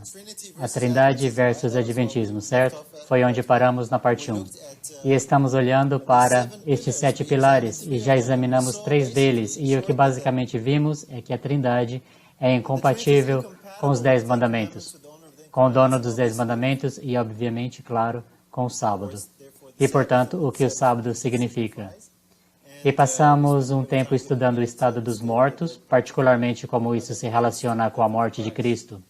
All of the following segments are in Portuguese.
terra. A Trindade versus Adventismo, certo? Foi onde paramos na parte 1. E estamos olhando para estes 7 pilares e já examinamos 3 deles. E o que basicamente vimos é que a Trindade é incompatível com os 10 mandamentos, com o dono dos 10 mandamentos e, obviamente, claro, com o sábado. E, portanto, o que o sábado significa. E passamos um tempo estudando o estado dos mortos, particularmente como isso se relaciona com a morte de Cristo.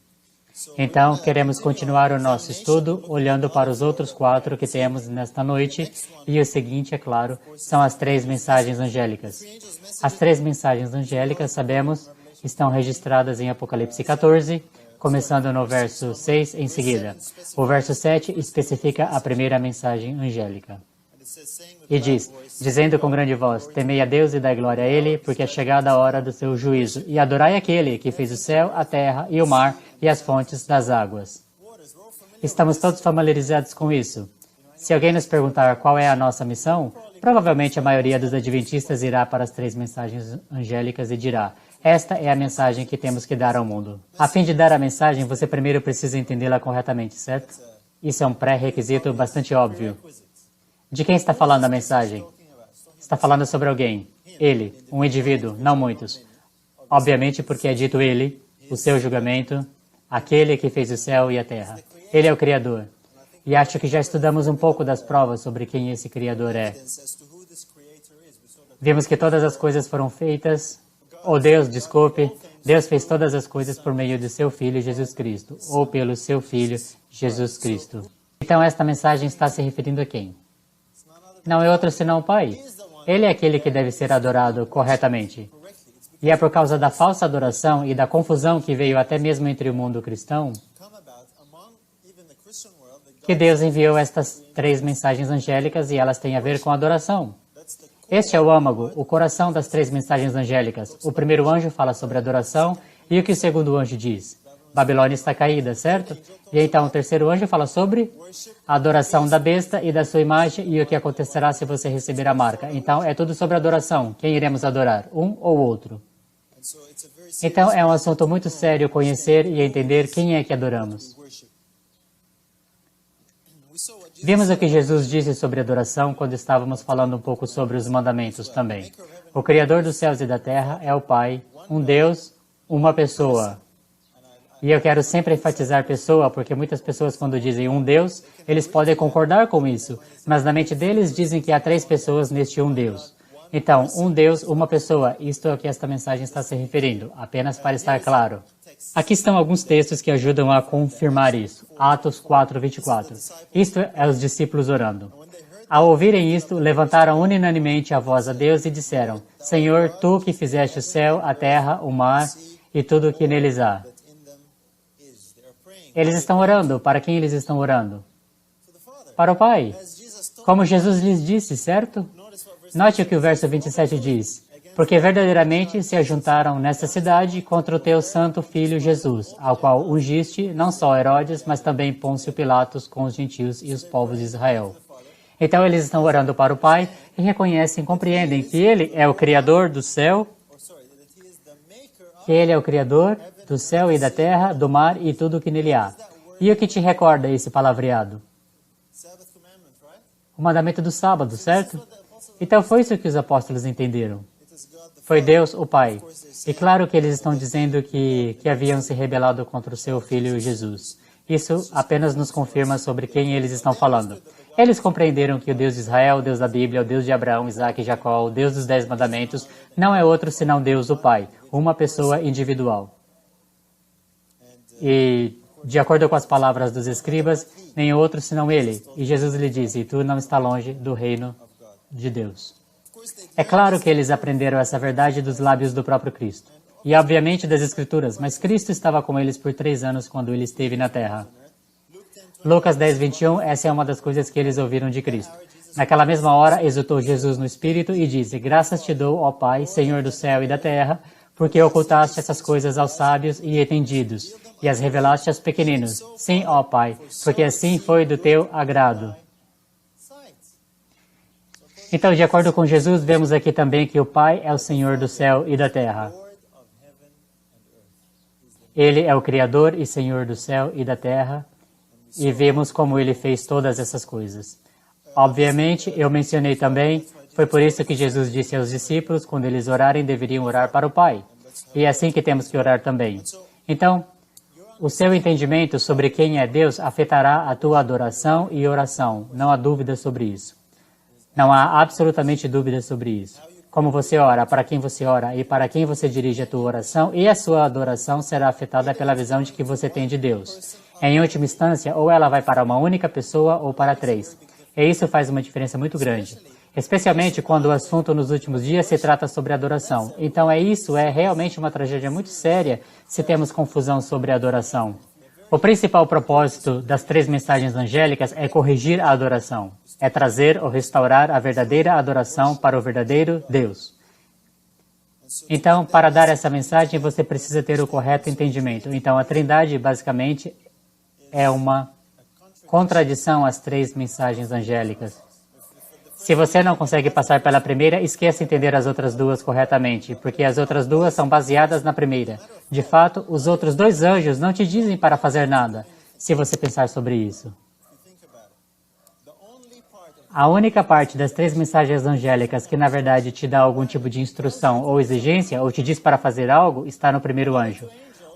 Então, queremos continuar o nosso estudo olhando para os outros 4 que temos nesta noite. E o seguinte, é claro, são as 3 mensagens angélicas. As 3 mensagens angélicas, sabemos, estão registradas em Apocalipse 14, começando no verso 6 em seguida. O verso 7 especifica a primeira mensagem angélica. E diz, dizendo com grande voz, temei a Deus e dai glória a Ele, porque é chegada a hora do seu juízo, e adorai aquele que fez o céu, a terra e o mar e as fontes das águas. Estamos todos familiarizados com isso. Se alguém nos perguntar qual é a nossa missão, provavelmente a maioria dos adventistas irá para as 3 mensagens angélicas e dirá, esta é a mensagem que temos que dar ao mundo. A fim de dar a mensagem, você primeiro precisa entendê-la corretamente, certo? Isso é um pré-requisito bastante óbvio. De quem está falando a mensagem? Está falando sobre alguém. Ele, um indivíduo, não muitos. Obviamente porque é dito ele, o seu julgamento, aquele que fez o céu e a terra. Ele é o Criador. E acho que já estudamos um pouco das provas sobre quem esse Criador é. Vimos que todas as coisas foram feitas, ou Deus fez todas as coisas por meio de seu Filho Jesus Cristo, ou pelo seu Filho Jesus Cristo. Então esta mensagem está se referindo a quem? Não é outro senão o Pai. Ele é aquele que deve ser adorado corretamente. E é por causa da falsa adoração e da confusão que veio até mesmo entre o mundo cristão que Deus enviou estas 3 mensagens angélicas e elas têm a ver com adoração. Este é o âmago, o coração das 3 mensagens angélicas. O primeiro anjo fala sobre adoração e o que o segundo anjo diz? Babilônia está caída, certo? E então o terceiro anjo fala sobre a adoração da besta e da sua imagem e o que acontecerá se você receber a marca. Então é tudo sobre adoração. Quem iremos adorar? Um ou outro? Então é um assunto muito sério conhecer e entender quem é que adoramos. Vimos o que Jesus disse sobre adoração quando estávamos falando um pouco sobre os mandamentos também. O Criador dos céus e da terra é o Pai, um Deus, uma pessoa. E eu quero sempre enfatizar pessoa, porque muitas pessoas quando dizem um Deus, eles podem concordar com isso, mas na mente deles dizem que há 3 pessoas neste um Deus. Então, um Deus, uma pessoa, isto é o que esta mensagem está se referindo, apenas para estar claro. Aqui estão alguns textos que ajudam a confirmar isso. Atos 4:24. Isto é os discípulos orando. Ao ouvirem isto, levantaram unanimemente a voz a Deus e disseram, Senhor, Tu que fizeste o céu, a terra, o mar e tudo o que neles há. Eles estão orando. Para quem eles estão orando? Para o Pai. Como Jesus lhes disse, certo? Note o que o verso 27 diz. Porque verdadeiramente se ajuntaram nesta cidade contra o teu santo filho Jesus, ao qual ungiste não só Herodes, mas também Pôncio Pilatos com os gentios e os povos de Israel. Então eles estão orando para o Pai e reconhecem, compreendem que Ele é o Criador do céu, que Ele é o Criador do céu e da terra, do mar e tudo o que nele há. E o que te recorda esse palavreado? O mandamento do sábado, certo? Então foi isso que os apóstolos entenderam. Foi Deus, o Pai. E claro que eles estão dizendo que haviam se rebelado contra o seu Filho Jesus. Isso apenas nos confirma sobre quem eles estão falando. Eles compreenderam que o Deus de Israel, o Deus da Bíblia, o Deus de Abraão, Isaac e Jacó, o Deus dos 10 mandamentos, não é outro senão Deus, o Pai, uma pessoa individual. E, de acordo com as palavras dos escribas, nem outro senão Ele. E Jesus lhe disse, e tu não está longe do reino de Deus. É claro que eles aprenderam essa verdade dos lábios do próprio Cristo. E obviamente das Escrituras, mas Cristo estava com eles por 3 anos quando ele esteve na terra. Lucas 10:21, essa é uma das coisas que eles ouviram de Cristo. Naquela mesma hora, exultou Jesus no Espírito e disse, graças te dou, ó Pai, Senhor do céu e da terra, porque ocultaste essas coisas aos sábios e entendidos, e as revelaste aos pequeninos. Sim, ó Pai, porque assim foi do teu agrado. Então, de acordo com Jesus, vemos aqui também que o Pai é o Senhor do céu e da terra. Ele é o Criador e Senhor do céu e da terra, e vemos como Ele fez todas essas coisas. Obviamente, eu mencionei também, foi por isso que Jesus disse aos discípulos, quando eles orarem, deveriam orar para o Pai. E é assim que temos que orar também. Então, o seu entendimento sobre quem é Deus afetará a tua adoração e oração. Não há dúvida sobre isso. Não há absolutamente dúvida sobre isso. Como você ora, para quem você ora e para quem você dirige a tua oração, e a sua adoração será afetada pela visão de que você tem de Deus. Em última instância, ou ela vai para uma única pessoa ou para três. E isso faz uma diferença muito grande. Especialmente quando o assunto nos últimos dias se trata sobre adoração. Então isso é realmente uma tragédia muito séria se temos confusão sobre adoração. O principal propósito das 3 mensagens angélicas é corrigir a adoração. É trazer ou restaurar a verdadeira adoração para o verdadeiro Deus. Então, para dar essa mensagem, você precisa ter o correto entendimento. Então, a Trindade, basicamente, é uma contradição às 3 mensagens angélicas. Se você não consegue passar pela primeira, esqueça entender as outras 2 corretamente, porque as outras 2 são baseadas na primeira. De fato, os outros 2 anjos não te dizem para fazer nada, se você pensar sobre isso. A única parte das 3 mensagens angélicas que, na verdade, te dá algum tipo de instrução ou exigência, ou te diz para fazer algo, está no primeiro anjo.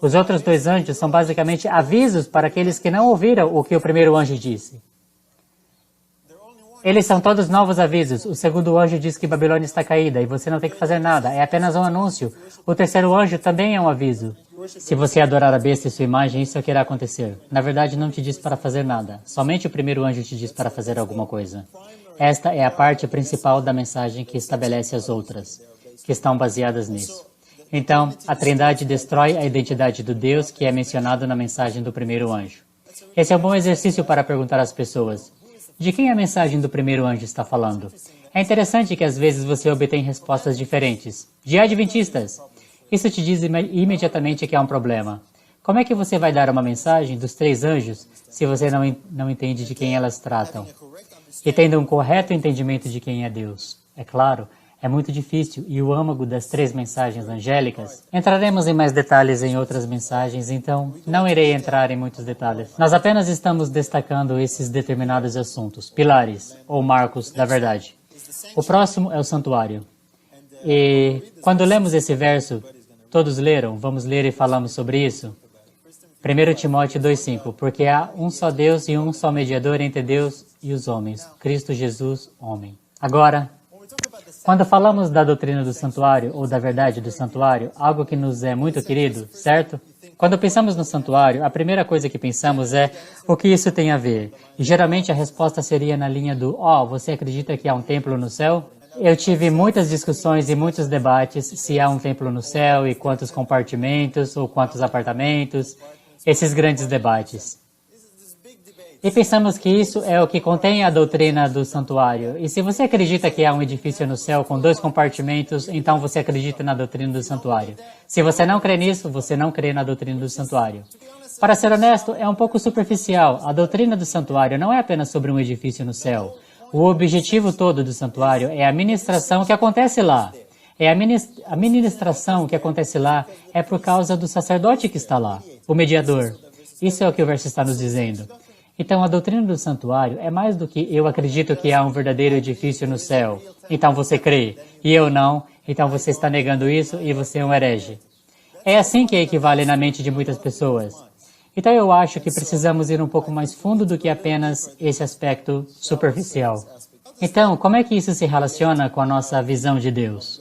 Os outros 2 anjos são basicamente avisos para aqueles que não ouviram o que o primeiro anjo disse. Eles são todos novos avisos. O segundo anjo diz que Babilônia está caída e você não tem que fazer nada. É apenas um anúncio. O terceiro anjo também é um aviso. Se você adorar a besta e sua imagem, isso é o que irá acontecer. Na verdade, não te diz para fazer nada. Somente o primeiro anjo te diz para fazer alguma coisa. Esta é a parte principal da mensagem que estabelece as outras, que estão baseadas nisso. Então, a Trindade destrói a identidade do Deus que é mencionado na mensagem do primeiro anjo. Esse é um bom exercício para perguntar às pessoas: de quem a mensagem do primeiro anjo está falando? É interessante que às vezes você obtém respostas diferentes. De adventistas. Isso te diz imediatamente que há um problema. Como é que você vai dar uma mensagem dos 3 anjos se você não entende de quem elas tratam? E tendo um correto entendimento de quem é Deus. É claro, é muito difícil e o âmago das 3 mensagens angélicas. Entraremos em mais detalhes em outras mensagens, então não irei entrar em muitos detalhes. Nós apenas estamos destacando esses determinados assuntos, pilares ou marcos da verdade. O próximo é o santuário. E quando lemos esse verso, todos leram? Vamos ler e falamos sobre isso? 1 Timóteo 2,5. Porque há um só Deus e um só mediador entre Deus e os homens, Cristo Jesus, homem. Agora, quando falamos da doutrina do santuário ou da verdade do santuário, algo que nos é muito querido, certo? Quando pensamos no santuário, a primeira coisa que pensamos é o que isso tem a ver. E geralmente a resposta seria na linha do: você acredita que há um templo no céu? Eu tive muitas discussões e muitos debates se há um templo no céu e quantos compartimentos ou quantos apartamentos, esses grandes debates. E pensamos que isso é o que contém a doutrina do santuário. E se você acredita que há um edifício no céu com 2 compartimentos, então você acredita na doutrina do santuário. Se você não crê nisso, você não crê na doutrina do santuário. Para ser honesto, é um pouco superficial. A doutrina do santuário não é apenas sobre um edifício no céu. O objetivo todo do santuário é a ministração que acontece lá. A ministração que acontece lá é por causa do sacerdote que está lá, o mediador. Isso é o que o verso está nos dizendo. Então, a doutrina do santuário é mais do que eu acredito que há um verdadeiro edifício no céu. Então você crê, e eu não, então você está negando isso e você é um herege. É assim que equivale na mente de muitas pessoas. Então eu acho que precisamos ir um pouco mais fundo do que apenas esse aspecto superficial. Então, como é que isso se relaciona com a nossa visão de Deus?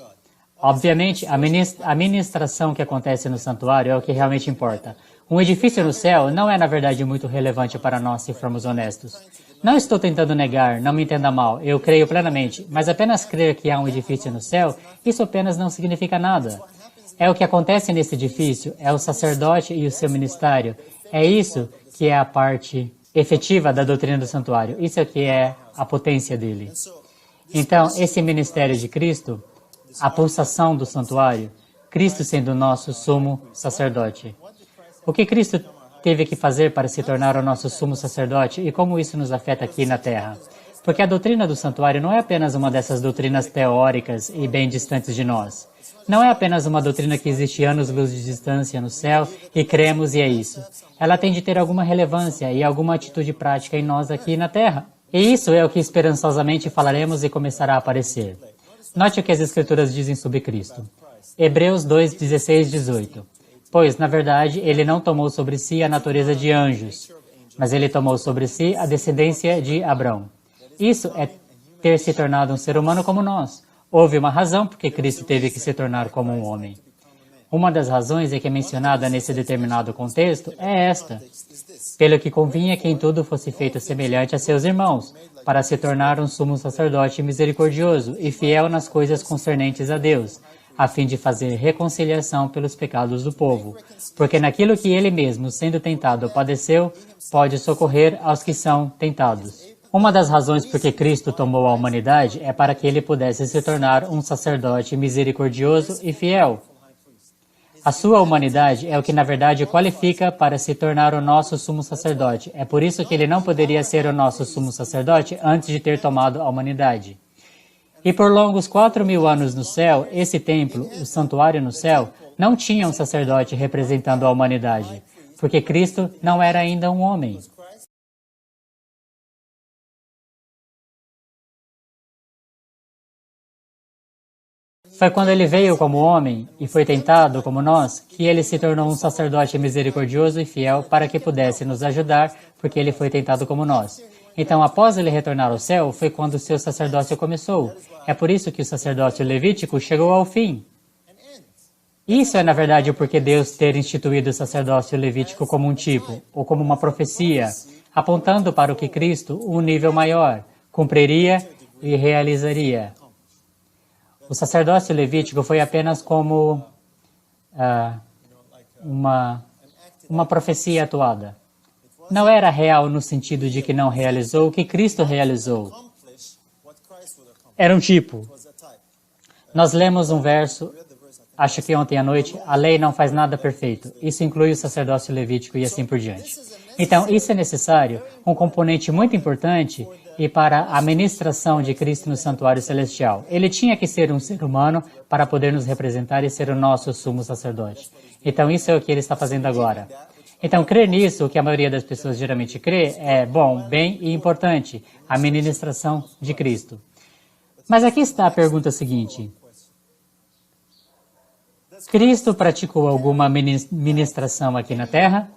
Obviamente, a ministração que acontece no santuário é o que realmente importa. Um edifício no céu não é, na verdade, muito relevante para nós, se formos honestos. Não estou tentando negar, não me entenda mal, eu creio plenamente, mas apenas crer que há um edifício no céu, isso apenas não significa nada. É o que acontece nesse edifício, é o sacerdote e o seu ministério. É isso que é a parte efetiva da doutrina do santuário. Isso é que é a potência dele. Então, esse ministério de Cristo, a pulsação do santuário, Cristo sendo o nosso sumo sacerdote. O que Cristo teve que fazer para se tornar o nosso sumo sacerdote e como isso nos afeta aqui na Terra? Porque a doutrina do santuário não é apenas uma dessas doutrinas teóricas e bem distantes de nós. Não é apenas uma doutrina que existe anos-luz de distância no céu e cremos e é isso. Ela tem de ter alguma relevância e alguma atitude prática em nós aqui na Terra. E isso é o que esperançosamente falaremos e começará a aparecer. Note o que as Escrituras dizem sobre Cristo. Hebreus 2, 16, 18. Pois, na verdade, ele não tomou sobre si a natureza de anjos, mas ele tomou sobre si a descendência de Abrão. Isso é ter se tornado um ser humano como nós. Houve uma razão porque Cristo teve que se tornar como um homem. Uma das razões que é mencionada nesse determinado contexto é esta: pelo que convinha que em tudo fosse feito semelhante a seus irmãos, para se tornar um sumo sacerdote misericordioso e fiel nas coisas concernentes a Deus, a fim de fazer reconciliação pelos pecados do povo. Porque naquilo que ele mesmo, sendo tentado, padeceu, pode socorrer aos que são tentados. Uma das razões por que Cristo tomou a humanidade é para que ele pudesse se tornar um sacerdote misericordioso e fiel. A sua humanidade é o que, na verdade, qualifica para se tornar o nosso sumo sacerdote. É por isso que ele não poderia ser o nosso sumo sacerdote antes de ter tomado a humanidade. E por longos 4.000 anos no céu, esse templo, o santuário no céu, não tinha um sacerdote representando a humanidade, porque Cristo não era ainda um homem. Foi quando ele veio como homem e foi tentado como nós, que ele se tornou um sacerdote misericordioso e fiel para que pudesse nos ajudar, porque ele foi tentado como nós. Então, após ele retornar ao céu, foi quando o seu sacerdócio começou. É por isso que o sacerdócio levítico chegou ao fim. Isso é, na verdade, porque Deus ter instituído o sacerdócio levítico como um tipo, ou como uma profecia, apontando para o que Cristo, um nível maior, cumpriria e realizaria. O sacerdócio levítico foi apenas como uma profecia atuada. Não era real no sentido de que não realizou o que Cristo realizou. Era um tipo. Nós lemos um verso, acho que ontem à noite, a lei não faz nada perfeito. Isso inclui o sacerdócio levítico e assim por diante. Então, isso é necessário, um componente muito importante e para a ministração de Cristo no santuário celestial. Ele tinha que ser um ser humano para poder nos representar e ser o nosso sumo sacerdote. Então, isso é o que ele está fazendo agora. Então, crer nisso, o que a maioria das pessoas geralmente crê, é bom, bem e importante, a ministração de Cristo. Mas aqui está a pergunta seguinte. Cristo praticou alguma ministração aqui na Terra?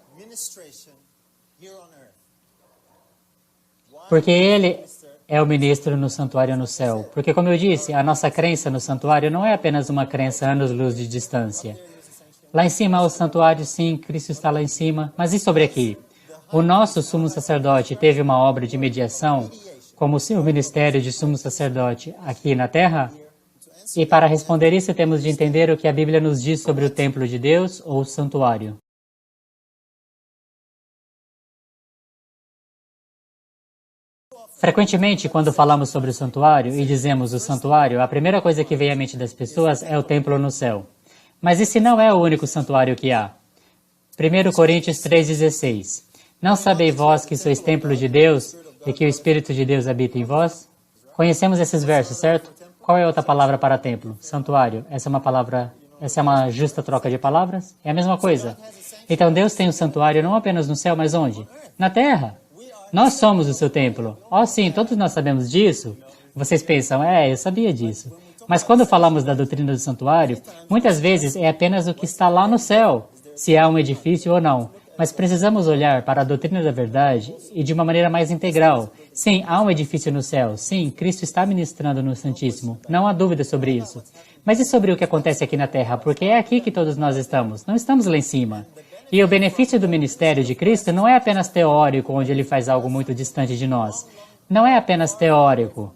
Porque ele é o ministro no santuário no céu. Porque, como eu disse, a nossa crença no santuário não é apenas uma crença anos-luz de distância. Lá em cima, o santuário, sim, Cristo está lá em cima. Mas e sobre aqui? O nosso sumo sacerdote teve uma obra de mediação, como o seu ministério de sumo sacerdote aqui na terra? E para responder isso, temos de entender o que a Bíblia nos diz sobre o templo de Deus ou o santuário. Frequentemente, quando falamos sobre o santuário e dizemos o santuário, a primeira coisa que vem à mente das pessoas é o templo no céu. Mas esse não é o único santuário que há. 1 Coríntios 3,16. Não sabeis vós que sois templo de Deus e que o Espírito de Deus habita em vós? Conhecemos esses versos, certo? Qual é a outra palavra para templo? Santuário. Essa é uma justa troca de palavras? É a mesma coisa. Então Deus tem um santuário não apenas no céu, mas onde? Na terra. Nós somos o seu templo. Oh, sim, todos nós sabemos disso. Vocês pensam, eu sabia disso. Mas quando falamos da doutrina do santuário, muitas vezes é apenas o que está lá no céu, se há um edifício ou não. Mas precisamos olhar para a doutrina da verdade e de uma maneira mais integral. Sim, há um edifício no céu. Sim, Cristo está ministrando no Santíssimo. Não há dúvida sobre isso. Mas e sobre o que acontece aqui na terra? Porque é aqui que todos nós estamos. Não estamos lá em cima. E o benefício do ministério de Cristo não é apenas teórico, onde ele faz algo muito distante de nós. Não é apenas teórico.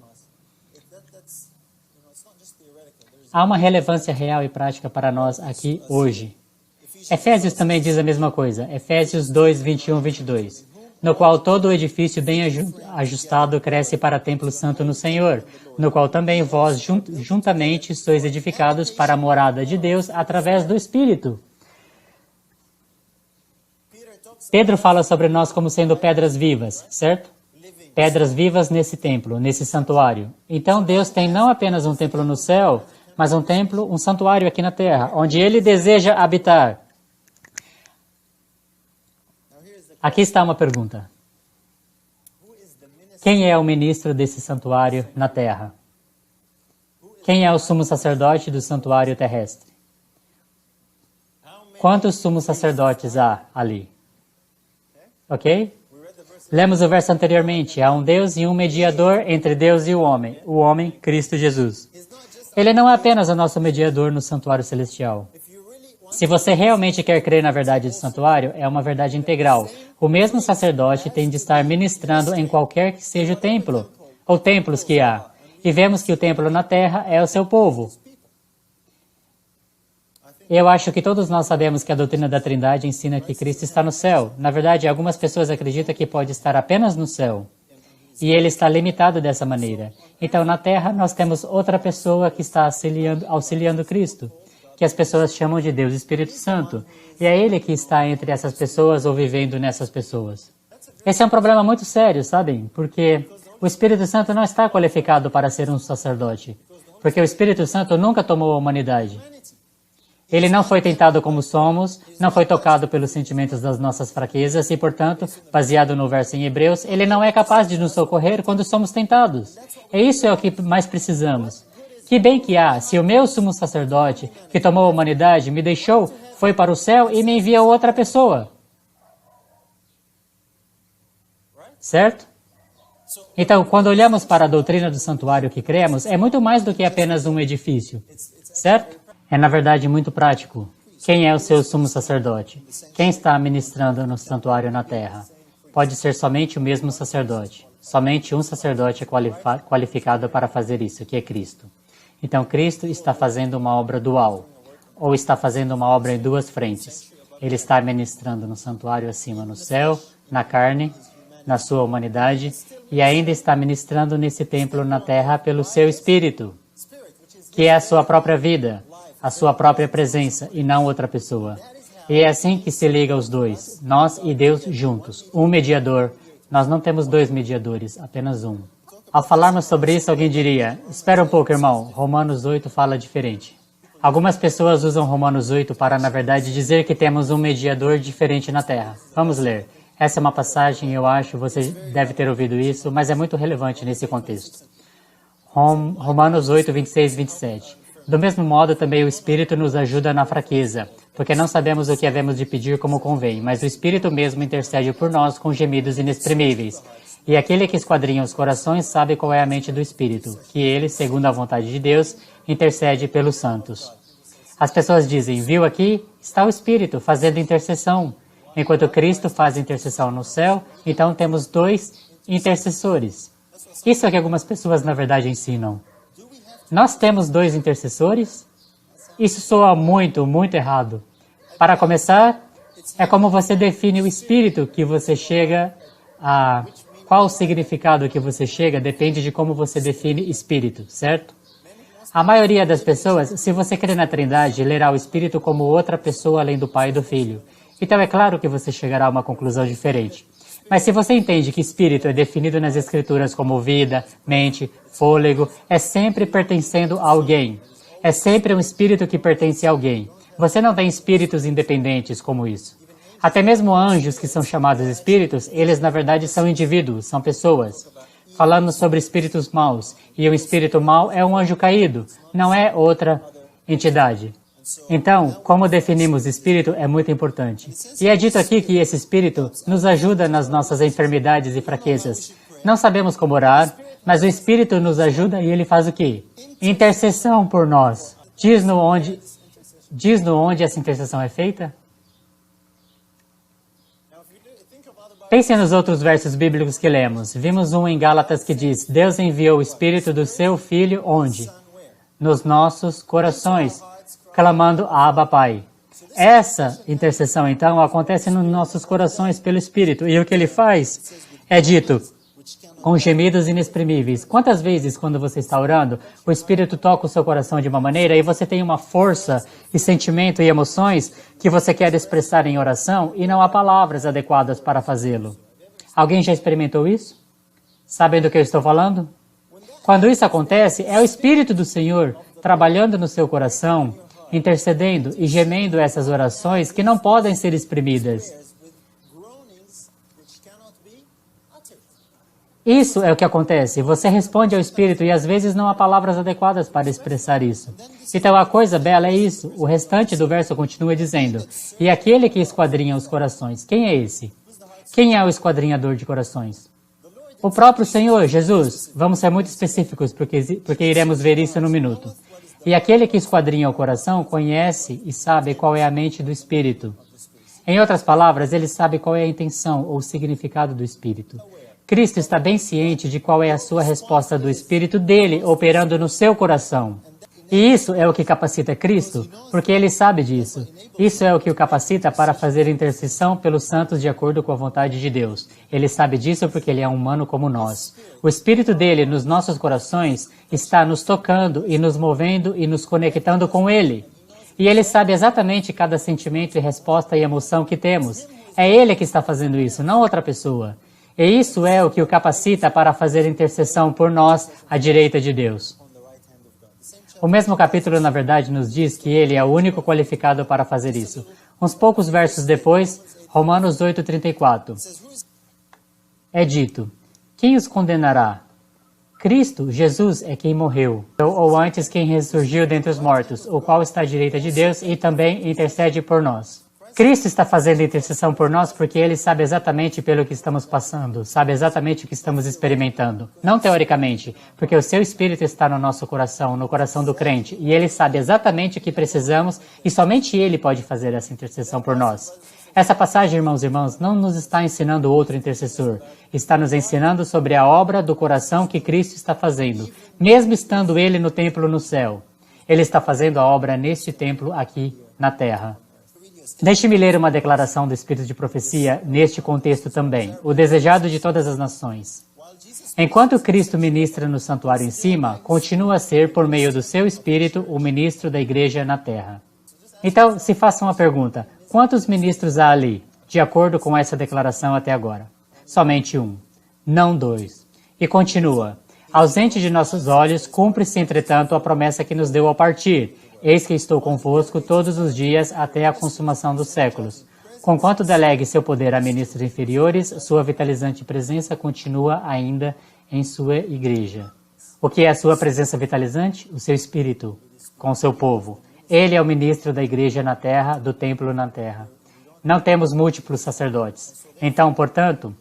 Há uma relevância real e prática para nós aqui hoje. Efésios também diz a mesma coisa. Efésios 2, 21, 22. No qual todo o edifício bem ajustado cresce para templo santo no Senhor, no qual também vós juntamente sois edificados para a morada de Deus através do Espírito. Pedro fala sobre nós como sendo pedras vivas, certo? pedras vivas nesse templo, nesse santuário. Então Deus tem não apenas um templo no céu, mas um templo, um santuário aqui na terra, onde Ele deseja habitar. Aqui está uma pergunta. Quem é o ministro desse santuário na terra? Quem é o sumo sacerdote do santuário terrestre? Quantos sumos sacerdotes há ali? Ok? Lemos o verso anteriormente. Há um Deus e um mediador entre Deus e o homem, Cristo Jesus. Ele não é apenas o nosso mediador no santuário celestial. Se você realmente quer crer na verdade do santuário, é uma verdade integral. O mesmo sacerdote tem de estar ministrando em qualquer que seja o templo, ou templos que há. E vemos que o templo na terra é o seu povo. Eu acho que todos nós sabemos que a doutrina da Trindade ensina que Cristo está no céu. Na verdade, algumas pessoas acreditam que pode estar apenas no céu. E Ele está limitado dessa maneira. Então, na terra, nós temos outra pessoa que está auxiliando Cristo, que as pessoas chamam de Deus Espírito Santo. E é Ele que está entre essas pessoas ou vivendo nessas pessoas. Esse é um problema muito sério, sabem? Porque o Espírito Santo não está qualificado para ser um sacerdote. Porque o Espírito Santo nunca tomou a humanidade. Ele não foi tentado como somos, não foi tocado pelos sentimentos das nossas fraquezas e, portanto, baseado no verso em Hebreus, Ele não é capaz de nos socorrer quando somos tentados. E isso é o que mais precisamos. Que bem que há, se o meu sumo sacerdote, que tomou a humanidade, me deixou, foi para o céu e me enviou outra pessoa. Certo? Então, quando olhamos para a doutrina do santuário que cremos, é muito mais do que apenas um edifício. Certo? É, na verdade, muito prático. Quem é o seu sumo sacerdote? Quem está ministrando no santuário na terra? Pode ser somente o mesmo sacerdote. Somente um sacerdote é qualificado para fazer isso, que é Cristo. Então, Cristo está fazendo uma obra dual, ou está fazendo uma obra em duas frentes. Ele está ministrando no santuário acima, no céu, na carne, na sua humanidade, e ainda está ministrando nesse templo na terra pelo seu Espírito, que é a sua própria vida, a sua própria presença e não outra pessoa. E é assim que se liga os dois, nós e Deus juntos, um mediador. Nós não temos dois mediadores, apenas um. Ao falarmos sobre isso, alguém diria, espera um pouco, irmão, Romanos 8 fala diferente. Algumas pessoas usam Romanos 8 para, na verdade, dizer que temos um mediador diferente na Terra. Vamos ler. Essa é uma passagem, eu acho, você deve ter ouvido isso, mas é muito relevante nesse contexto. Romanos 8, 26 e 27. Do mesmo modo, também o Espírito nos ajuda na fraqueza, porque não sabemos o que havemos de pedir como convém, mas o Espírito mesmo intercede por nós com gemidos inexprimíveis. E aquele que esquadrinha os corações sabe qual é a mente do Espírito, que ele, segundo a vontade de Deus, intercede pelos santos. As pessoas dizem, viu aqui? Está o Espírito fazendo intercessão. Enquanto Cristo faz intercessão no céu, então temos dois intercessores. Isso é o que algumas pessoas, na verdade, ensinam. Nós temos dois intercessores? Isso soa muito, muito errado. Para começar, é como você define o espírito que você chega a... Qual o significado que você chega depende de como você define espírito, certo? A maioria das pessoas, se você crê na Trindade, lerá o espírito como outra pessoa além do Pai e do Filho. Então é claro que você chegará a uma conclusão diferente. Mas se você entende que espírito é definido nas Escrituras como vida, mente, fôlego, é sempre pertencendo a alguém. É sempre um espírito que pertence a alguém. Você não tem espíritos independentes como isso. Até mesmo anjos que são chamados espíritos, eles na verdade são indivíduos, são pessoas. Falamos sobre espíritos maus, e um espírito mau é um anjo caído, não é outra entidade. Então, como definimos espírito é muito importante. E é dito aqui que esse espírito nos ajuda nas nossas enfermidades e fraquezas. Não sabemos como orar, mas o espírito nos ajuda e ele faz o quê? Intercessão por nós. Diz-nos onde essa intercessão é feita? Pense nos outros versos bíblicos que lemos. Vimos um em Gálatas que diz, Deus enviou o Espírito do seu Filho onde? Nos nossos corações, clamando Abba Pai. Essa intercessão, então, acontece nos nossos corações pelo Espírito. E o que ele faz é dito com gemidos inexprimíveis. Quantas vezes, quando você está orando, o Espírito toca o seu coração de uma maneira e você tem uma força e sentimento e emoções que você quer expressar em oração e não há palavras adequadas para fazê-lo? Alguém já experimentou isso? Sabem do que eu estou falando? Quando isso acontece, é o Espírito do Senhor trabalhando no seu coração, intercedendo e gemendo essas orações que não podem ser exprimidas. Isso é o que acontece. Você responde ao Espírito e às vezes não há palavras adequadas para expressar isso. Então a coisa bela é isso. O restante do verso continua dizendo: e aquele que esquadrinha os corações. Quem é esse? Quem é o esquadrinhador de corações? O próprio Senhor, Jesus. Vamos ser muito específicos porque iremos ver isso no minuto. E aquele que esquadrinha o coração conhece e sabe qual é a mente do Espírito. Em outras palavras, ele sabe qual é a intenção ou o significado do Espírito. Cristo está bem ciente de qual é a sua resposta do Espírito dele operando no seu coração. E isso é o que capacita Cristo, porque ele sabe disso. Isso é o que o capacita para fazer intercessão pelos santos de acordo com a vontade de Deus. Ele sabe disso porque ele é humano como nós. O Espírito dele nos nossos corações está nos tocando e nos movendo e nos conectando com ele. E ele sabe exatamente cada sentimento e resposta e emoção que temos. É ele que está fazendo isso, não outra pessoa. E isso é o que o capacita para fazer intercessão por nós à direita de Deus. O mesmo capítulo, na verdade, nos diz que ele é o único qualificado para fazer isso. Uns poucos versos depois, Romanos 8:34. É dito: quem os condenará? Cristo, Jesus, é quem morreu, ou antes quem ressurgiu dentre os mortos, o qual está à direita de Deus e também intercede por nós. Cristo está fazendo intercessão por nós porque Ele sabe exatamente pelo que estamos passando, sabe exatamente o que estamos experimentando. Não teoricamente, porque o seu Espírito está no nosso coração, no coração do crente, e Ele sabe exatamente o que precisamos e somente Ele pode fazer essa intercessão por nós. Essa passagem, irmãos e irmãs, não nos está ensinando outro intercessor. Está nos ensinando sobre a obra do coração que Cristo está fazendo, mesmo estando Ele no templo no céu. Ele está fazendo a obra neste templo aqui na terra. Deixe-me ler uma declaração do Espírito de Profecia neste contexto também. O desejado de todas as nações. Enquanto Cristo ministra no santuário em cima, continua a ser, por meio do seu Espírito, o ministro da igreja na terra. Então, se faça uma pergunta. Quantos ministros há ali, de acordo com essa declaração até agora? Somente um, não dois. E continua. Ausente de nossos olhos, cumpre-se, entretanto, a promessa que nos deu ao partir. Eis que estou convosco todos os dias até a consumação dos séculos. Conquanto delegue seu poder a ministros inferiores, sua vitalizante presença continua ainda em sua igreja. O que é a sua presença vitalizante? O seu Espírito, com seu povo. Ele é o ministro da igreja na terra, do templo na terra. Não temos múltiplos sacerdotes. Então, portanto,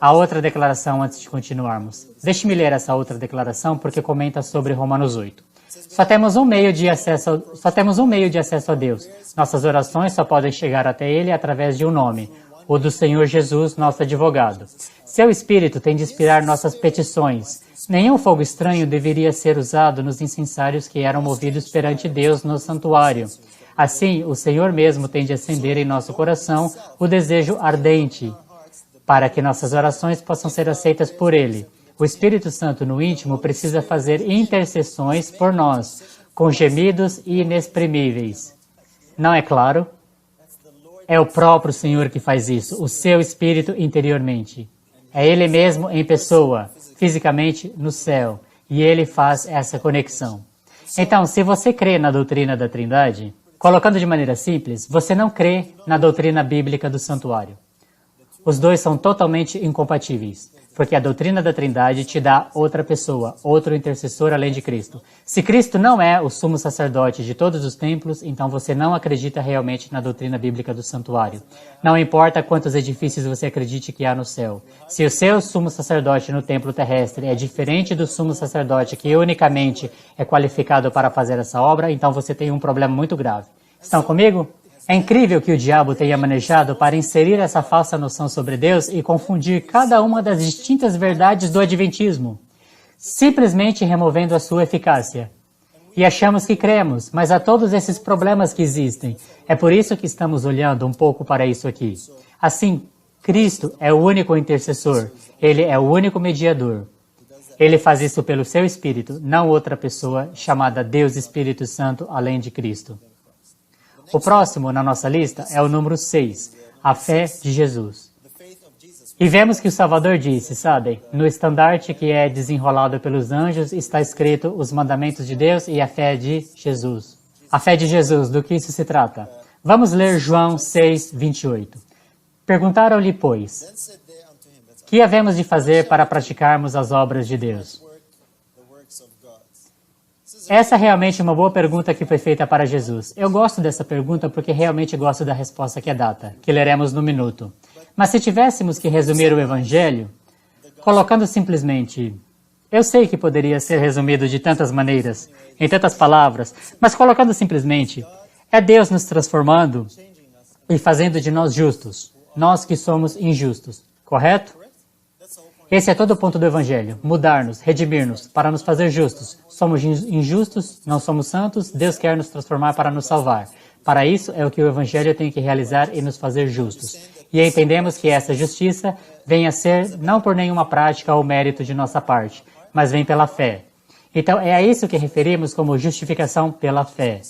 a outra declaração antes de continuarmos. Deixe-me ler essa outra declaração porque comenta sobre Romanos 8. Só temos um meio de acesso a Deus. Nossas orações só podem chegar até Ele através de um nome, o do Senhor Jesus, nosso advogado. Seu Espírito tem de inspirar nossas petições. Nenhum fogo estranho deveria ser usado nos incensários que eram movidos perante Deus no santuário. Assim, o Senhor mesmo tem de acender em nosso coração o desejo ardente, para que nossas orações possam ser aceitas por Ele. O Espírito Santo no íntimo precisa fazer intercessões por nós, com gemidos inexprimíveis. Não é claro? É o próprio Senhor que faz isso, o seu Espírito interiormente. É Ele mesmo em pessoa, fisicamente no céu, e Ele faz essa conexão. Então, se você crê na doutrina da Trindade, colocando de maneira simples, você não crê na doutrina bíblica do santuário. Os dois são totalmente incompatíveis. Porque a doutrina da Trindade te dá outra pessoa, outro intercessor além de Cristo. Se Cristo não é o sumo sacerdote de todos os templos, então você não acredita realmente na doutrina bíblica do santuário. Não importa quantos edifícios você acredite que há no céu. Se o seu sumo sacerdote no templo terrestre é diferente do sumo sacerdote que unicamente é qualificado para fazer essa obra, então você tem um problema muito grave. Estão comigo? É incrível que o diabo tenha manejado para inserir essa falsa noção sobre Deus e confundir cada uma das distintas verdades do Adventismo, simplesmente removendo a sua eficácia. E achamos que cremos, mas há todos esses problemas que existem. É por isso que estamos olhando um pouco para isso aqui. Assim, Cristo é o único intercessor, Ele é o único mediador. Ele faz isso pelo seu Espírito, não outra pessoa chamada Deus Espírito Santo além de Cristo. O próximo na nossa lista é o número 6, a fé de Jesus. E vemos que o Salvador disse, sabem, no estandarte que é desenrolado pelos anjos está escrito os mandamentos de Deus e a fé de Jesus. A fé de Jesus, do que isso se trata? Vamos ler João 6, 28. Perguntaram-lhe, pois, que havemos de fazer para praticarmos as obras de Deus? Essa é realmente uma boa pergunta que foi feita para Jesus. Eu gosto dessa pergunta porque realmente gosto da resposta que é dada, que leremos no minuto. Mas se tivéssemos que resumir o Evangelho, colocando simplesmente... Eu sei que poderia ser resumido de tantas maneiras, em tantas palavras, mas colocando simplesmente, é Deus nos transformando e fazendo de nós justos, nós que somos injustos, correto? Esse é todo o ponto do Evangelho, mudar-nos, redimir-nos, para nos fazer justos. Somos injustos, não somos santos, Deus quer nos transformar para nos salvar. Para isso é o que o Evangelho tem que realizar e nos fazer justos. E entendemos que essa justiça vem a ser não por nenhuma prática ou mérito de nossa parte, mas vem pela fé. Então é a isso que referimos como justificação pela fé.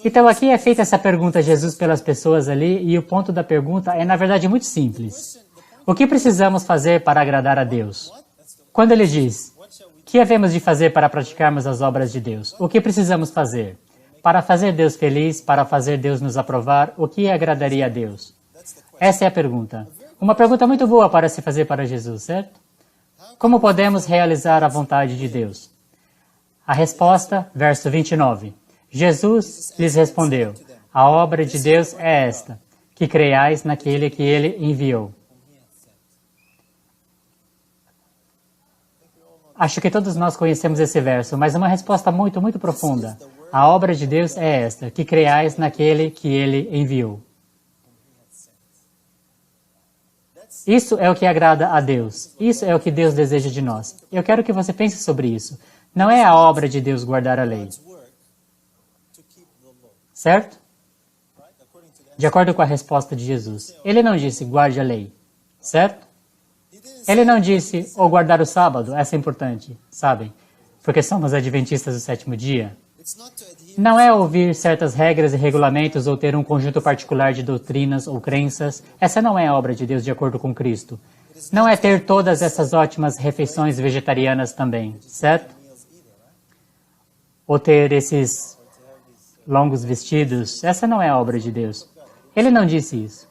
Então aqui é feita essa pergunta a Jesus pelas pessoas ali, e o ponto da pergunta é na verdade muito simples. O que precisamos fazer para agradar a Deus? Quando ele diz, que havemos de fazer para praticarmos as obras de Deus? O que precisamos fazer? Para fazer Deus feliz, para fazer Deus nos aprovar, o que agradaria a Deus? Essa é a pergunta. Uma pergunta muito boa para se fazer para Jesus, certo? Como podemos realizar a vontade de Deus? A resposta, verso 29. Jesus lhes respondeu, a obra de Deus é esta, que creiais naquele que ele enviou. Acho que todos nós conhecemos esse verso, mas uma resposta muito, muito profunda. A obra de Deus é esta, que creiais naquele que ele enviou. Isso é o que agrada a Deus. Isso é o que Deus deseja de nós. Eu quero que você pense sobre isso. Não é a obra de Deus guardar a lei. Certo? De acordo com a resposta de Jesus. Ele não disse, guarde a lei. Certo? Ele não disse, ou guardar o sábado, essa é importante, sabem? Porque somos adventistas do sétimo dia. Não é ouvir certas regras e regulamentos ou ter um conjunto particular de doutrinas ou crenças. Essa não é a obra de Deus de acordo com Cristo. Não é ter todas essas ótimas refeições vegetarianas também, certo? Ou ter esses longos vestidos. Essa não é a obra de Deus. Ele não disse isso.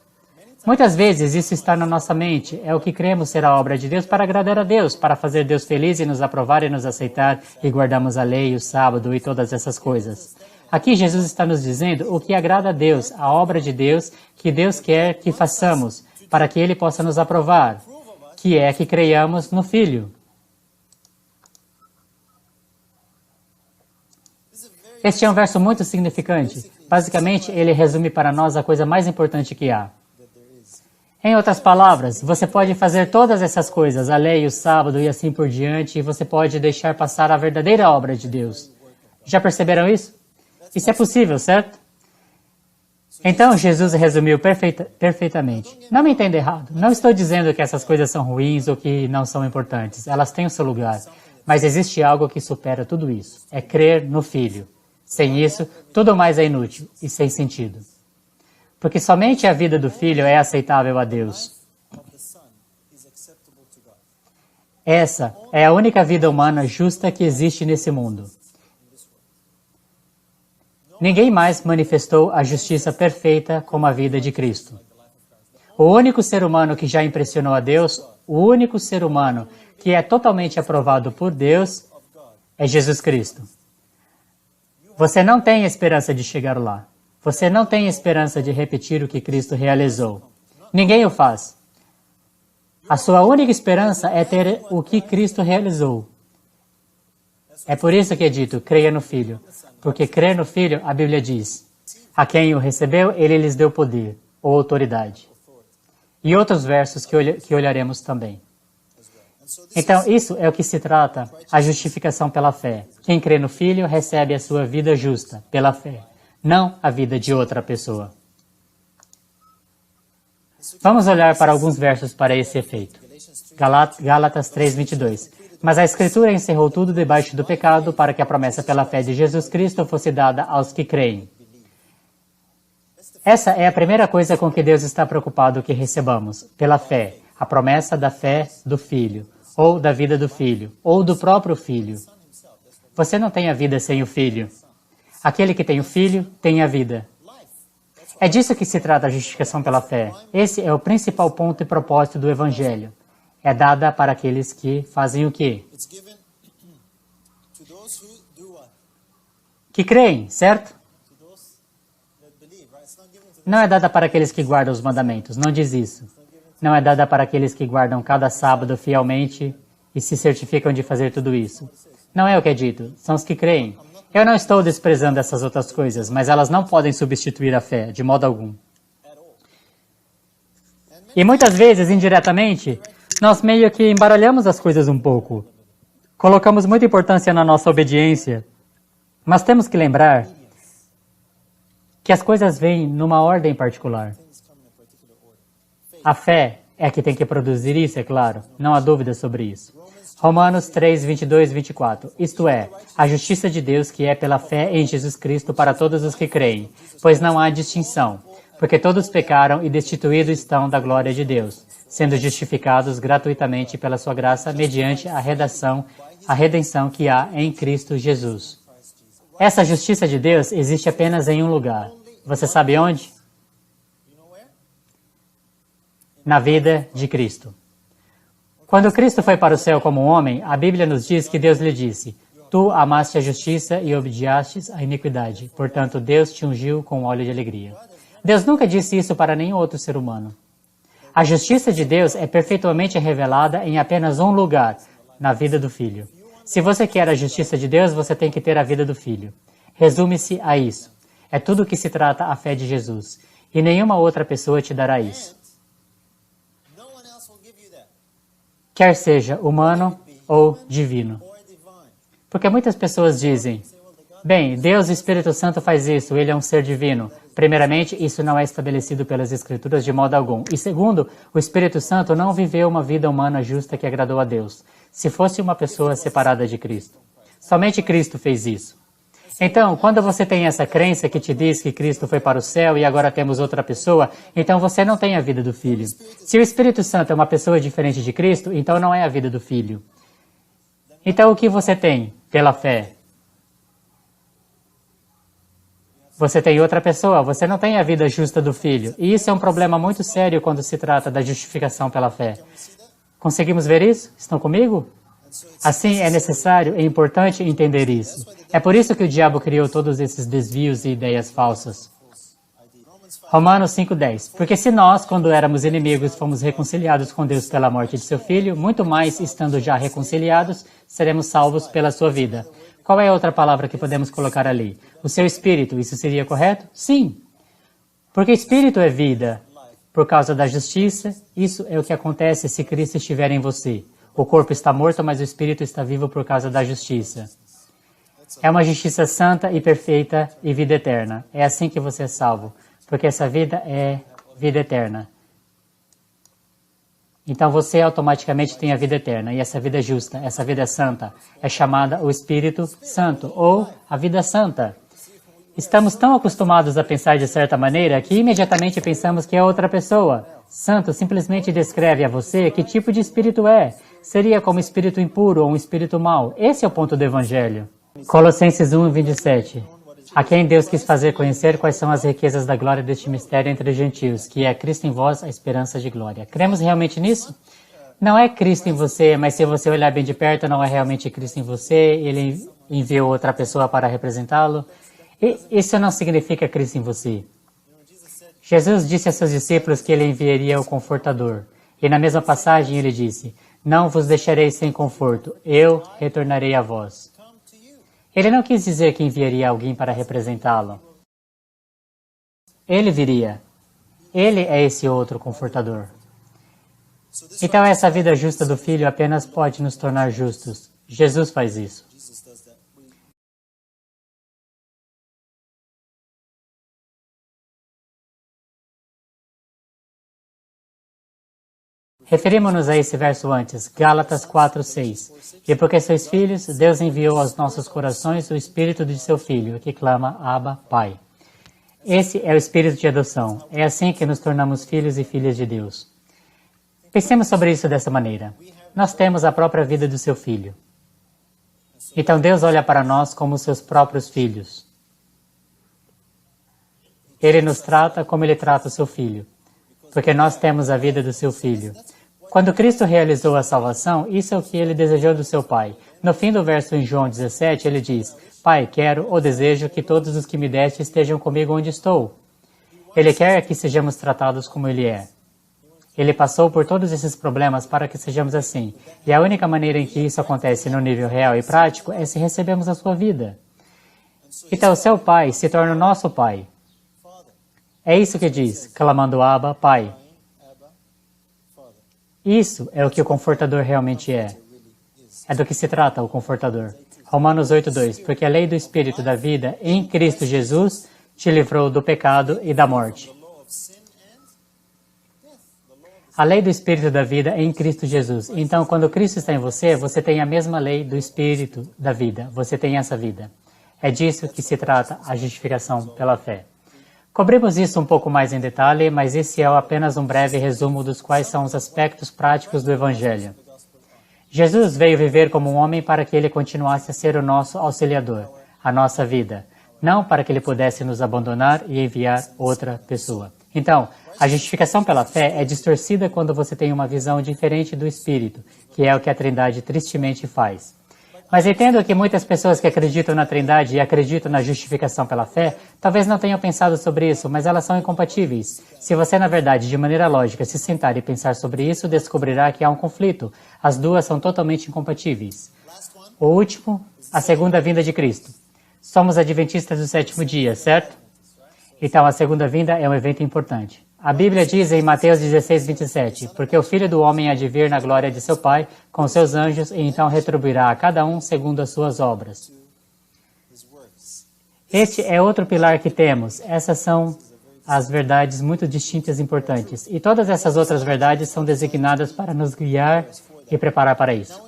Muitas vezes isso está na nossa mente, é o que cremos ser a obra de Deus para agradar a Deus, para fazer Deus feliz e nos aprovar e nos aceitar e guardarmos a lei, o sábado e todas essas coisas. Aqui Jesus está nos dizendo o que agrada a Deus, a obra de Deus que Deus quer que façamos, para que Ele possa nos aprovar, que é que creiamos no Filho. Este é um verso muito significante. Basicamente, ele resume para nós a coisa mais importante que há. Em outras palavras, você pode fazer todas essas coisas, a lei, o sábado e assim por diante, e você pode deixar passar a verdadeira obra de Deus. Já perceberam isso? Isso é possível, certo? Então, Jesus resumiu perfeitamente. Não me entenda errado. Não estou dizendo que essas coisas são ruins ou que não são importantes. Elas têm o seu lugar. Mas existe algo que supera tudo isso. É crer no Filho. Sem isso, tudo mais é inútil e sem sentido. Porque somente a vida do Filho é aceitável a Deus. Essa é a única vida humana justa que existe nesse mundo. Ninguém mais manifestou a justiça perfeita como a vida de Cristo. O único ser humano que já impressionou a Deus, o único ser humano que é totalmente aprovado por Deus, é Jesus Cristo. Você não tem esperança de chegar lá. Você não tem esperança de repetir o que Cristo realizou. Ninguém o faz. A sua única esperança é ter o que Cristo realizou. É por isso que é dito, creia no Filho. Porque crer no Filho, a Bíblia diz, a quem o recebeu, ele lhes deu poder ou autoridade. E outros versos que olharemos também. Então, isso é o que se trata, a justificação pela fé. Quem crê no Filho recebe a sua vida justa, pela fé, não a vida de outra pessoa. Vamos olhar para alguns versos para esse efeito. Gálatas 3:22. Mas a Escritura encerrou tudo debaixo do pecado para que a promessa pela fé de Jesus Cristo fosse dada aos que creem. Essa é a primeira coisa com que Deus está preocupado que recebamos, pela fé, a promessa da fé do Filho, ou da vida do Filho, ou do próprio Filho. Você não tem a vida sem o Filho. Aquele que tem o Filho tem a vida. É disso que se trata a justificação pela fé. Esse é o principal ponto e propósito do Evangelho. É dada para aqueles que fazem o quê? Que creem, certo? Não é dada para aqueles que guardam os mandamentos, não diz isso. Não é dada para aqueles que guardam cada sábado fielmente e se certificam de fazer tudo isso. Não é o que é dito, são os que creem. Eu não estou desprezando essas outras coisas, mas elas não podem substituir a fé, de modo algum. E muitas vezes, indiretamente, nós meio que embaralhamos as coisas um pouco. Colocamos muita importância na nossa obediência, mas temos que lembrar que as coisas vêm numa ordem particular. A fé é que tem que produzir isso, é claro, não há dúvida sobre isso. Romanos 3, 22 e 24. Isto é, a justiça de Deus que é pela fé em Jesus Cristo para todos os que creem, pois não há distinção, porque todos pecaram e destituídos estão da glória de Deus, sendo justificados gratuitamente pela sua graça mediante a redenção que há em Cristo Jesus. Essa justiça de Deus existe apenas em um lugar. Você sabe onde? Na vida de Cristo. Quando Cristo foi para o céu como homem, a Bíblia nos diz que Deus lhe disse: Tu amaste a justiça e odiastes a iniquidade. Portanto, Deus te ungiu com óleo de alegria. Deus nunca disse isso para nenhum outro ser humano. A justiça de Deus é perfeitamente revelada em apenas um lugar, na vida do Filho. Se você quer a justiça de Deus, você tem que ter a vida do Filho. Resume-se a isso. É tudo o que se trata a fé de Jesus. E nenhuma outra pessoa te dará isso. Quer seja humano ou divino. Porque muitas pessoas dizem: bem, Deus, o Espírito Santo faz isso, ele é um ser divino. Primeiramente, isso não é estabelecido pelas Escrituras de modo algum. E segundo, o Espírito Santo não viveu uma vida humana justa que agradou a Deus, se fosse uma pessoa separada de Cristo. Somente Cristo fez isso. Então, quando você tem essa crença que te diz que Cristo foi para o céu e agora temos outra pessoa, então você não tem a vida do Filho. Se o Espírito Santo é uma pessoa diferente de Cristo, então não é a vida do Filho. Então o que você tem pela fé? Você tem outra pessoa, você não tem a vida justa do Filho. E isso é um problema muito sério quando se trata da justificação pela fé. Conseguimos ver isso? Estão comigo? Assim, é necessário e importante entender isso. É por isso que o diabo criou todos esses desvios e ideias falsas. Romanos 5,10. Porque se nós, quando éramos inimigos, fomos reconciliados com Deus pela morte de seu Filho, muito mais, estando já reconciliados, seremos salvos pela sua vida. Qual é a outra palavra que podemos colocar ali? O seu espírito, isso seria correto? Sim. Porque espírito é vida. Por causa da justiça, isso é o que acontece se Cristo estiver em você. O corpo está morto, mas o espírito está vivo por causa da justiça. É uma justiça santa e perfeita e vida eterna. É assim que você é salvo, porque essa vida é vida eterna. Então você automaticamente tem a vida eterna, e essa vida é justa, essa vida é santa. É chamada o Espírito Santo, ou a vida santa. Estamos tão acostumados a pensar de certa maneira que imediatamente pensamos que é outra pessoa. Santo simplesmente descreve a você que tipo de espírito é. Seria como espírito impuro ou um espírito mau. Esse é o ponto do Evangelho. Colossenses 1, 27. A quem Deus quis fazer conhecer quais são as riquezas da glória deste mistério entre os gentios, que é Cristo em vós, a esperança de glória. Cremos realmente nisso? Não é Cristo em você, mas se você olhar bem de perto, não é realmente Cristo em você, ele enviou outra pessoa para representá-lo. E isso não significa Cristo em você. Jesus disse a seus discípulos que ele enviaria o Confortador. E na mesma passagem ele disse: não vos deixarei sem conforto, eu retornarei a vós. Ele não quis dizer que enviaria alguém para representá-lo. Ele viria. Ele é esse outro Confortador. Então essa vida justa do Filho apenas pode nos tornar justos. Jesus faz isso. Referimos-nos a esse verso antes, Gálatas 4:6. E porque sois filhos, Deus enviou aos nossos corações o Espírito de seu Filho, que clama, Abba, Pai. Esse é o espírito de adoção. É assim que nos tornamos filhos e filhas de Deus. Pensemos sobre isso dessa maneira. Nós temos a própria vida do seu filho. Então Deus olha para nós como seus próprios filhos. Ele nos trata como Ele trata o seu filho, porque nós temos a vida do seu filho. Quando Cristo realizou a salvação, isso é o que Ele desejou do seu Pai. No fim do verso em João 17, Ele diz: Pai, quero ou desejo que todos os que me deste estejam comigo onde estou. Ele quer que sejamos tratados como Ele é. Ele passou por todos esses problemas para que sejamos assim. E a única maneira em que isso acontece no nível real e prático é se recebemos a sua vida. Então, o seu Pai se torna o nosso Pai. É isso que diz, clamando Abba, Pai. Isso é o que o Confortador realmente é. É do que se trata o Confortador. Romanos 8:2. Porque a lei do Espírito da vida em Cristo Jesus te livrou do pecado e da morte. A lei do Espírito da vida em Cristo Jesus. Então, quando Cristo está em você, você tem a mesma lei do Espírito da vida. Você tem essa vida. É disso que se trata a justificação pela fé. Cobrimos isso um pouco mais em detalhe, mas esse é apenas um breve resumo dos quais são os aspectos práticos do Evangelho. Jesus veio viver como um homem para que Ele continuasse a ser o nosso auxiliador, a nossa vida, não para que Ele pudesse nos abandonar e enviar outra pessoa. Então, a justificação pela fé é distorcida quando você tem uma visão diferente do Espírito, que é o que a Trindade tristemente faz. Mas entendo que muitas pessoas que acreditam na Trindade e acreditam na justificação pela fé, talvez não tenham pensado sobre isso, mas elas são incompatíveis. Se você, na verdade, de maneira lógica, se sentar e pensar sobre isso, descobrirá que há um conflito. As duas são totalmente incompatíveis. O último, a segunda vinda de Cristo. Somos adventistas do sétimo dia, certo? Então, a segunda vinda é um evento importante. A Bíblia diz em Mateus 16:27, porque o Filho do Homem há de vir na glória de seu Pai com seus anjos e então retribuirá a cada um segundo as suas obras. Este é outro pilar que temos. Essas são as verdades muito distintas e importantes. E todas essas outras verdades são designadas para nos guiar e preparar para isso.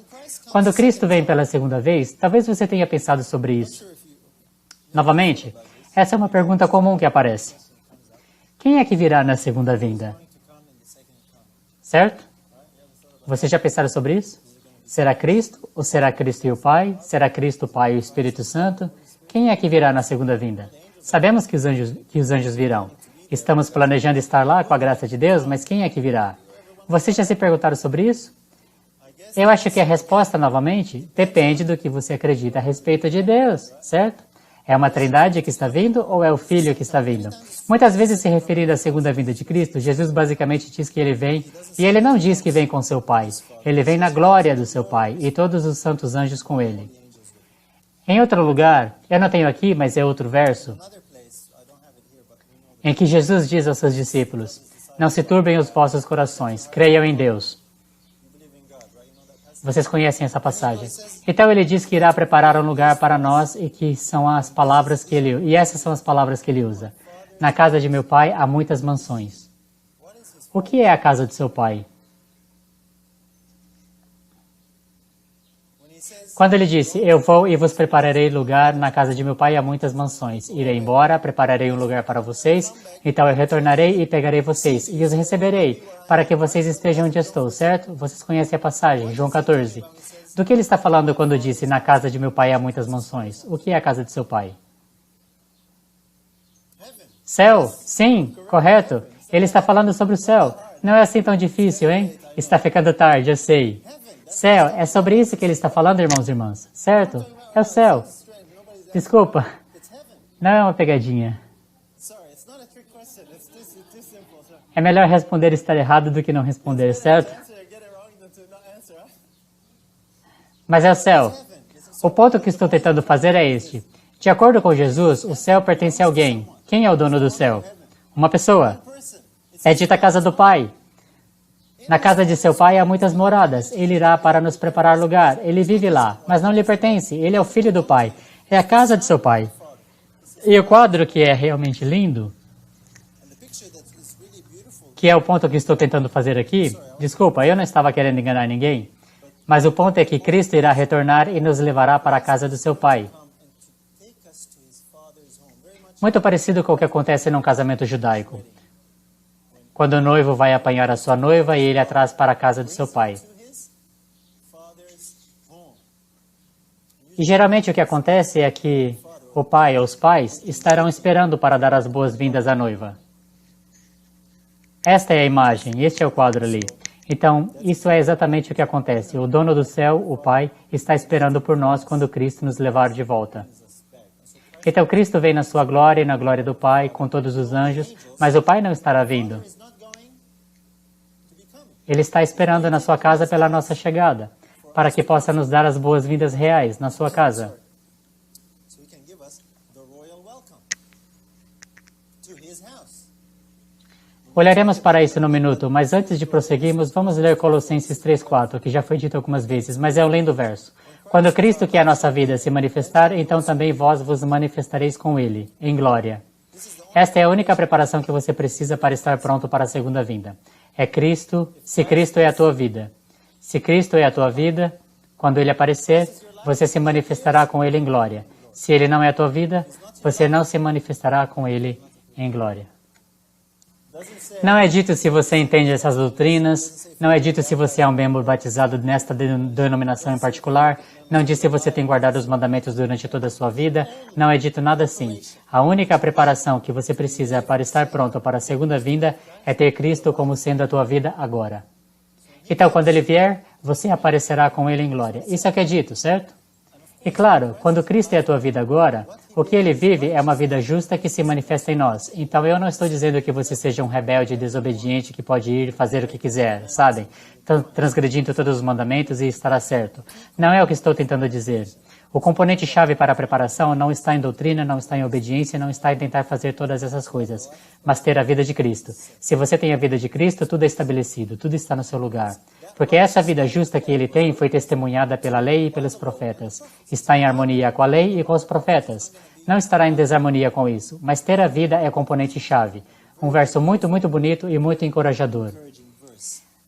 Quando Cristo vem pela segunda vez, talvez você tenha pensado sobre isso. Novamente, essa é uma pergunta comum que aparece. Quem é que virá na segunda vinda? Certo? Vocês já pensaram sobre isso? Será Cristo? Ou será Cristo e o Pai? Será Cristo, o Pai e o Espírito Santo? Quem é que virá na segunda vinda? Sabemos que os anjos virão. Estamos planejando estar lá com a graça de Deus, mas quem é que virá? Vocês já se perguntaram sobre isso? Eu acho que a resposta, novamente, depende do que você acredita a respeito de Deus, certo? É uma trindade que está vindo ou é o Filho que está vindo? Muitas vezes, se referindo à segunda vinda de Cristo, Jesus basicamente diz que Ele vem, e Ele não diz que vem com seu Pai. Ele vem na glória do seu Pai e todos os santos anjos com Ele. Em outro lugar, eu não tenho aqui, mas é outro verso, em que Jesus diz aos seus discípulos, não se turbem os vossos corações, creiam em Deus. Vocês conhecem essa passagem. Então ele diz que irá preparar um lugar para nós e que são as palavras que ele... E essas são as palavras que ele usa. Na casa de meu pai há muitas mansões. O que é a casa de seu pai? Quando ele disse, eu vou e vos prepararei lugar na casa de meu pai há muitas mansões. Irei embora, prepararei um lugar para vocês, então eu retornarei e pegarei vocês, e os receberei, para que vocês estejam onde estou, certo? Vocês conhecem a passagem, João 14. Do que ele está falando quando disse, na casa de meu pai há muitas mansões? O que é a casa de seu pai? Céu? Sim, correto. Ele está falando sobre o céu. Não é assim tão difícil, hein? Está ficando tarde, eu sei. Céu, é sobre isso que ele está falando, irmãos e irmãs, certo? É o céu. Desculpa, não é uma pegadinha. É melhor responder estar errado do que não responder, certo? Mas é o céu. O ponto que estou tentando fazer é este. De acordo com Jesus, o céu pertence a alguém. Quem é o dono do céu? Uma pessoa. É dita a casa do Pai. Na casa de seu pai há muitas moradas. Ele irá para nos preparar lugar. Ele vive lá, mas não lhe pertence. Ele é o filho do pai. É a casa de seu pai. E o quadro que é realmente lindo, que é o ponto que estou tentando fazer aqui, desculpa, eu não estava querendo enganar ninguém, mas o ponto é que Cristo irá retornar e nos levará para a casa do seu pai. Muito parecido com o que acontece num casamento judaico. Quando o noivo vai apanhar a sua noiva e ele a traz para a casa de seu pai. E geralmente o que acontece é que o pai ou os pais estarão esperando para dar as boas-vindas à noiva. Esta é a imagem, este é o quadro ali. Então, isso é exatamente o que acontece. O dono do céu, o Pai, está esperando por nós quando Cristo nos levar de volta. Então, Cristo vem na sua glória e na glória do Pai, com todos os anjos, mas o Pai não estará vindo. Ele está esperando na sua casa pela nossa chegada, para que possa nos dar as boas-vindas reais na sua casa. Olharemos para isso no minuto, mas antes de prosseguirmos, vamos ler Colossenses 3:4, que já foi dito algumas vezes, mas é um lindo verso. Quando Cristo, que é a nossa vida, se manifestar, então também vós vos manifestareis com Ele, em glória. Esta é a única preparação que você precisa para estar pronto para a segunda vinda. É Cristo, se Cristo é a tua vida. Se Cristo é a tua vida, quando Ele aparecer, você se manifestará com Ele em glória. Se Ele não é a tua vida, você não se manifestará com Ele em glória. Não é dito se você entende essas doutrinas, não é dito se você é um membro batizado nesta denominação em particular, não diz se você tem guardado os mandamentos durante toda a sua vida, não é dito nada assim. A única preparação que você precisa para estar pronto para a segunda vinda é ter Cristo como sendo a tua vida agora. Então, quando Ele vier, você aparecerá com Ele em glória. Isso é o que é dito, certo? E claro, quando Cristo é a tua vida agora, o que Ele vive é uma vida justa que se manifesta em nós. Então eu não estou dizendo que você seja um rebelde desobediente que pode ir fazer o que quiser, sabem? Transgredindo todos os mandamentos e estará certo. Não é o que estou tentando dizer. O componente-chave para a preparação não está em doutrina, não está em obediência, não está em tentar fazer todas essas coisas, mas ter a vida de Cristo. Se você tem a vida de Cristo, tudo é estabelecido, tudo está no seu lugar. Porque essa vida justa que Ele tem foi testemunhada pela lei e pelos profetas. Está em harmonia com a lei e com os profetas. Não estará em desarmonia com isso, mas ter a vida é componente-chave. Um verso muito, muito bonito e muito encorajador.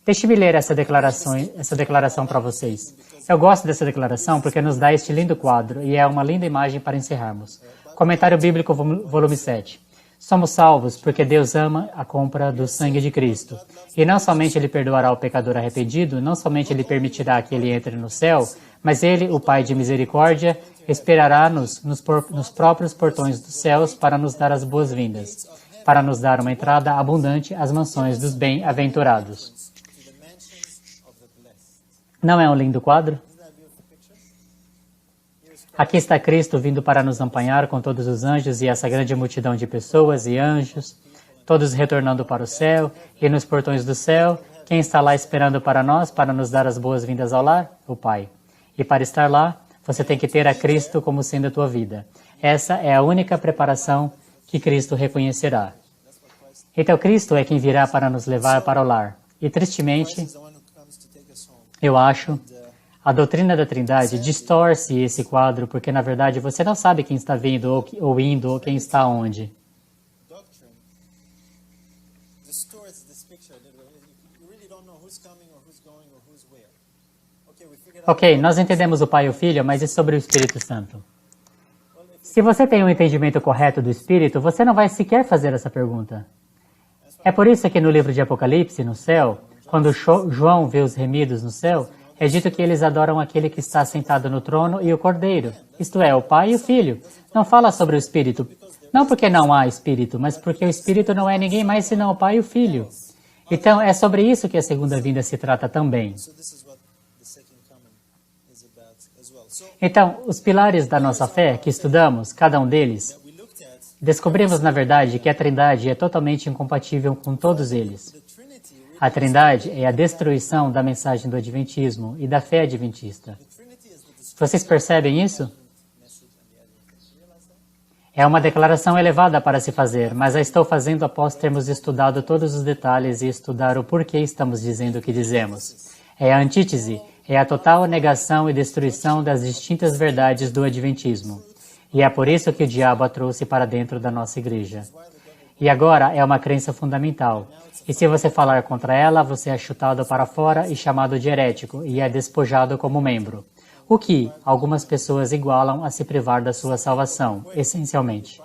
Deixe-me ler essa declaração para vocês. Eu gosto dessa declaração porque nos dá este lindo quadro e é uma linda imagem para encerrarmos. Comentário Bíblico, volume 7. Somos salvos porque Deus ama a compra do sangue de Cristo. E não somente Ele perdoará o pecador arrependido, não somente Ele permitirá que ele entre no céu, mas Ele, o Pai de misericórdia, esperará-nos nos próprios portões dos céus para nos dar as boas-vindas, para nos dar uma entrada abundante às mansões dos bem-aventurados. Não é um lindo quadro? Aqui está Cristo vindo para nos acompanhar com todos os anjos e essa grande multidão de pessoas e anjos, todos retornando para o céu, e nos portões do céu, quem está lá esperando para nós, para nos dar as boas-vindas ao lar? O Pai. E para estar lá, você tem que ter a Cristo como sendo a tua vida. Essa é a única preparação que Cristo reconhecerá. Então Cristo é quem virá para nos levar para o lar. E tristemente, eu acho, a doutrina da Trindade distorce esse quadro, porque na verdade você não sabe quem está vindo ou indo ou quem está onde. Ok, nós entendemos o Pai e o Filho, mas e sobre o Espírito Santo? Se você tem um entendimento correto do Espírito, você não vai sequer fazer essa pergunta. É por isso que no livro de Apocalipse, no céu, quando João vê os remidos no céu, é dito que eles adoram aquele que está sentado no trono e o Cordeiro, isto é, o Pai e o Filho. Não fala sobre o Espírito, não porque não há Espírito, mas porque o Espírito não é ninguém mais senão o Pai e o Filho. Então, é sobre isso que a segunda vinda se trata também. Então, os pilares da nossa fé que estudamos, cada um deles, descobrimos na verdade que a Trindade é totalmente incompatível com todos eles. A Trindade é a destruição da mensagem do Adventismo e da fé adventista. Vocês percebem isso? É uma declaração elevada para se fazer, mas a estou fazendo após termos estudado todos os detalhes e estudar o porquê estamos dizendo o que dizemos. É a antítese, é a total negação e destruição das distintas verdades do Adventismo. E é por isso que o diabo a trouxe para dentro da nossa igreja. E agora é uma crença fundamental. E se você falar contra ela, você é chutado para fora e chamado de herético e é despojado como membro. O que algumas pessoas igualam a se privar da sua salvação, essencialmente.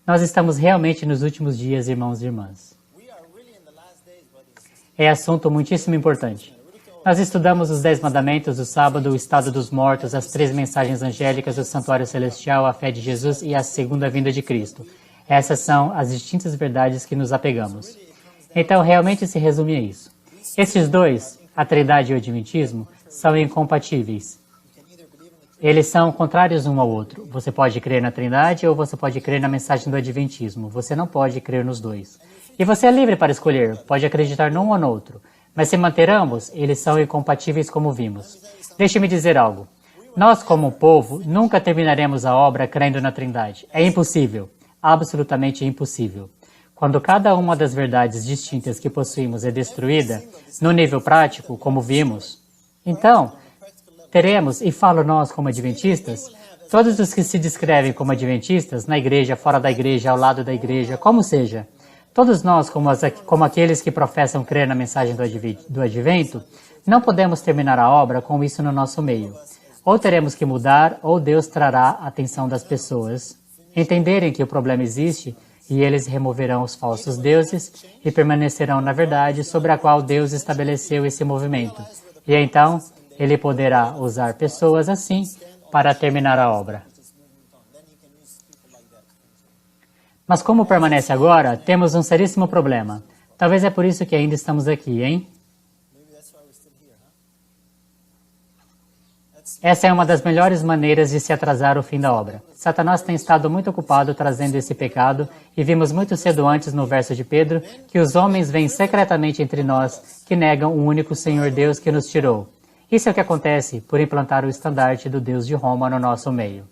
Nós estamos realmente nos últimos dias, irmãos e irmãs. É assunto muitíssimo importante. Nós estudamos os 10 mandamentos, o sábado, o estado dos mortos, as 3 mensagens angélicas, o santuário celestial, a fé de Jesus e a segunda vinda de Cristo. Essas são as distintas verdades que nos apegamos. Então, realmente se resume a isso. Esses dois, a Trindade e o Adventismo, são incompatíveis. Eles são contrários um ao outro. Você pode crer na Trindade ou você pode crer na mensagem do Adventismo. Você não pode crer nos dois. E você é livre para escolher, pode acreditar num ou no outro. Mas se manter ambos, eles são incompatíveis como vimos. Deixe-me dizer algo. Nós, como povo, nunca terminaremos a obra crendo na Trindade. É impossível. Absolutamente impossível. Quando cada uma das verdades distintas que possuímos é destruída, no nível prático, como vimos, então, teremos, e falo nós como adventistas, todos os que se descrevem como adventistas, na igreja, fora da igreja, ao lado da igreja, como seja, todos nós, como aqueles que professam crer na mensagem do advento, não podemos terminar a obra com isso no nosso meio. Ou teremos que mudar, ou Deus trará a atenção das pessoas, entenderem que o problema existe, e eles removerão os falsos deuses e permanecerão na verdade sobre a qual Deus estabeleceu esse movimento. E então, Ele poderá usar pessoas assim para terminar a obra. Mas como permanece agora, temos um seríssimo problema. Talvez é por isso que ainda estamos aqui, hein? Essa é uma das melhores maneiras de se atrasar o fim da obra. Satanás tem estado muito ocupado trazendo esse pecado e vimos muito cedo antes no verso de Pedro que os homens vêm secretamente entre nós que negam o único Senhor Deus que nos tirou. Isso é o que acontece por implantar o estandarte do Deus de Roma no nosso meio.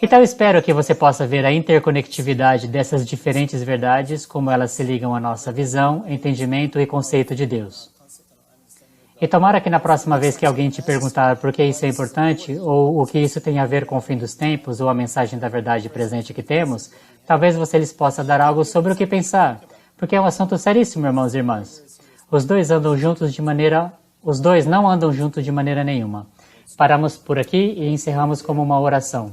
Então espero que você possa ver a interconectividade dessas diferentes verdades, como elas se ligam à nossa visão, entendimento e conceito de Deus. E tomara que na próxima vez que alguém te perguntar por que isso é importante, ou o que isso tem a ver com o fim dos tempos, ou a mensagem da verdade presente que temos, talvez você lhes possa dar algo sobre o que pensar, porque é um assunto seríssimo, irmãos e irmãs. Os dois não andam juntos de maneira nenhuma. Paramos por aqui e encerramos como uma oração.